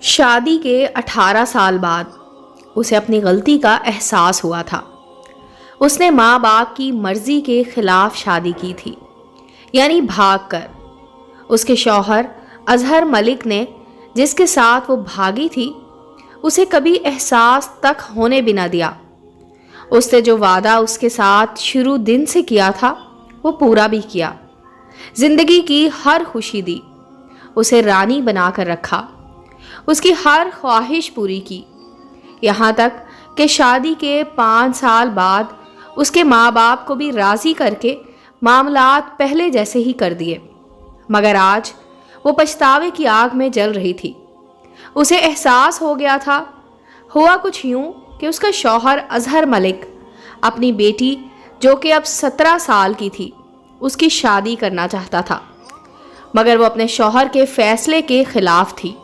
شادی کے 18 سال بعد اسے اپنی غلطی کا احساس ہوا تھا۔ اس نے ماں باپ کی مرضی کے خلاف شادی کی تھی، یعنی بھاگ کر۔ اس کے شوہر اظہر ملک نے جس کے ساتھ وہ بھاگی تھی اسے کبھی احساس تک ہونے بھی نہ دیا۔ اس نے جو وعدہ اس کے ساتھ شروع دن سے کیا تھا وہ پورا بھی کیا۔ زندگی کی ہر خوشی دی، اسے رانی بنا کر رکھا، اس کی ہر خواہش پوری کی، یہاں تک کہ شادی کے 5 سال بعد اس کے ماں باپ کو بھی راضی کر کے معاملات پہلے جیسے ہی کر دیے۔ مگر آج وہ پچھتاوے کی آگ میں جل رہی تھی۔ اسے احساس ہو گیا تھا، ہوا کچھ یوں کہ اس کا شوہر اظہر ملک اپنی بیٹی جو کہ اب 17 سال کی تھی اس کی شادی کرنا چاہتا تھا، مگر وہ اپنے شوہر کے فیصلے کے خلاف تھی۔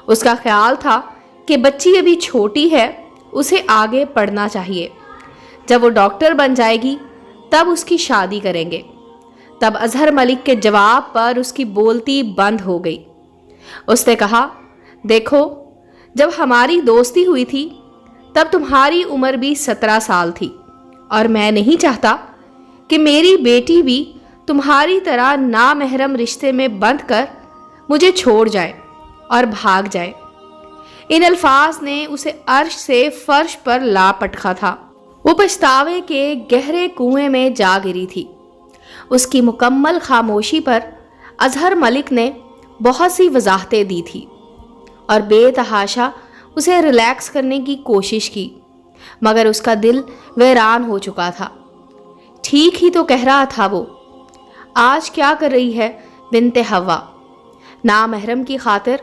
اس کا خیال تھا کہ بچی ابھی چھوٹی ہے، اسے آگے پڑھنا چاہیے، جب وہ ڈاکٹر بن جائے گی تب اس کی شادی کریں گے۔ تب اظہر ملک کے جواب پر اس کی بولتی بند ہو گئی۔ اس نے کہا، دیکھو، جب ہماری دوستی ہوئی تھی تب تمہاری عمر بھی 17 سال تھی، اور میں نہیں چاہتا کہ میری بیٹی بھی تمہاری طرح نامحرم رشتے میں بندھ کر مجھے چھوڑ جائے اور بھاگ جائے۔ ان الفاظ نے اسے عرش سے فرش پر لا پٹکا تھا۔ وہ پچھتاوے کے گہرے کنویں میں جا گری تھی۔ اس کی مکمل خاموشی پر اظہر ملک نے بہت سی وضاحتیں دی تھی اور بے تحاشا اسے ریلیکس کرنے کی کوشش کی، مگر اس کا دل ویران ہو چکا تھا۔ ٹھیک ہی تو کہہ رہا تھا وہ۔ آج کیا کر رہی ہے بنت حوا؟ نامحرم کی خاطر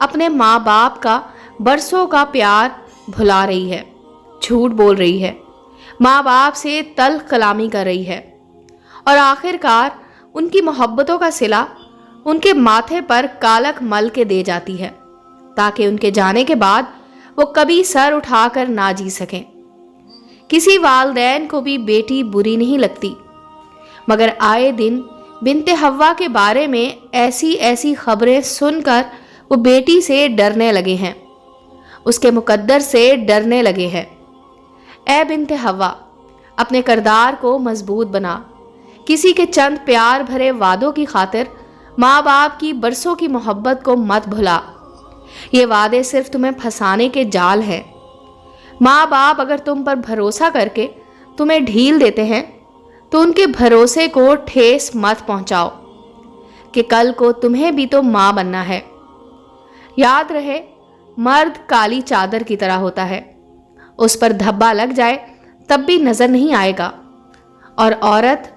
اپنے ماں باپ کا برسوں کا پیار بھلا رہی ہے، جھوٹ بول رہی ہے، ماں باپ سے تلخ کلامی کر رہی ہے، اور آخر کار ان کی محبتوں کا صلہ ان کے ماتھے پر کالک مل کے دے جاتی ہے، تاکہ ان کے جانے کے بعد وہ کبھی سر اٹھا کر نہ جی سکیں۔ کسی والدین کو بھی بیٹی بری نہیں لگتی، مگر آئے دن بنت حوا کے بارے میں ایسی خبریں سن کر وہ بیٹی سے ڈرنے لگے ہیں، اس کے مقدر سے ڈرنے لگے ہیں۔ اے بنت حوا، اپنے کردار کو مضبوط بنا۔ کسی کے چند پیار بھرے وعدوں کی خاطر ماں باپ کی برسوں کی محبت کو مت بھلا۔ یہ وعدے صرف تمہیں پھنسانے کے جال ہیں۔ ماں باپ اگر تم پر بھروسہ کر کے تمہیں ڈھیل دیتے ہیں تو ان کے بھروسے کو ٹھیس مت پہنچاؤ، کہ کل کو تمہیں بھی تو ماں بننا ہے۔ یاد رہے، مرد کالی چادر کی طرح ہوتا ہے، اس پر دھبا لگ جائے تب بھی نظر نہیں آئے گا، اور عورت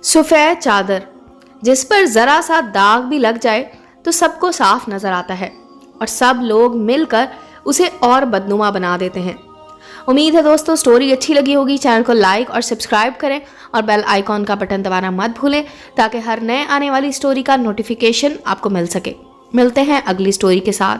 سفید چادر جس پر ذرا سا داغ بھی لگ جائے تو سب کو صاف نظر آتا ہے، اور سب لوگ مل کر اسے اور بدنما بنا دیتے ہیں۔ امید ہے دوستو سٹوری اچھی لگی ہوگی۔ چینل کو لائک اور سبسکرائب کریں اور بیل آئیکن کا بٹن دبانا مت بھولیں تاکہ ہر نئے آنے والی سٹوری کا نوٹیفیکیشن آپ کو مل سکے۔ ملتے ہیں اگلی سٹوری کے ساتھ۔